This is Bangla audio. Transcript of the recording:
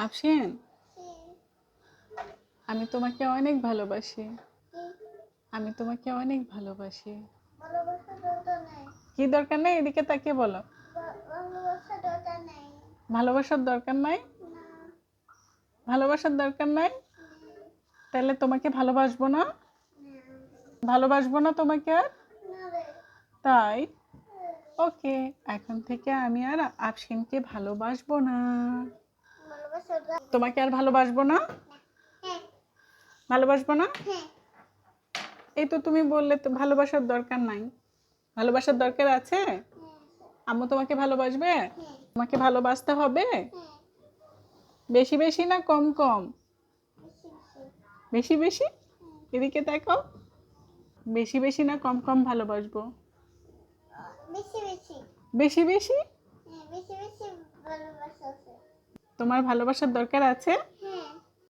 আফসিন, আমি তোমাকে অনেক ভালোবাসি। আমি তোমাকে অনেক ভালোবাসি। কি দরকার নেই? এদিকে তাকিয়ে বলো। ভালোবাসার দরকার নাই? ভালোবাসার দরকার নাই? তাহলে তোমাকে ভালোবাসবো না? ভালোবাসবো না তোমাকে আর? তাই? ওকে, এখন থেকে আমি আর আফসিনকে ভালোবাসবো না। তোমাকে আর ভালোবাসবো না? ভালোবাসবো না? এই তো তুমি বললে তো ভালোবাসার দরকার নাই। ভালোবাসার দরকার আছে? আম্মু তোমাকে ভালোবাসবে? তোমাকে ভালোবাসতে হবে? বেশি বেশি না কম কম? বেশি বেশি? এদিকে দেখো। বেশি বেশি না কম কম ভালোবাসবো? বেশি বেশি? তোমার ভালোবাসার দরকার আছে?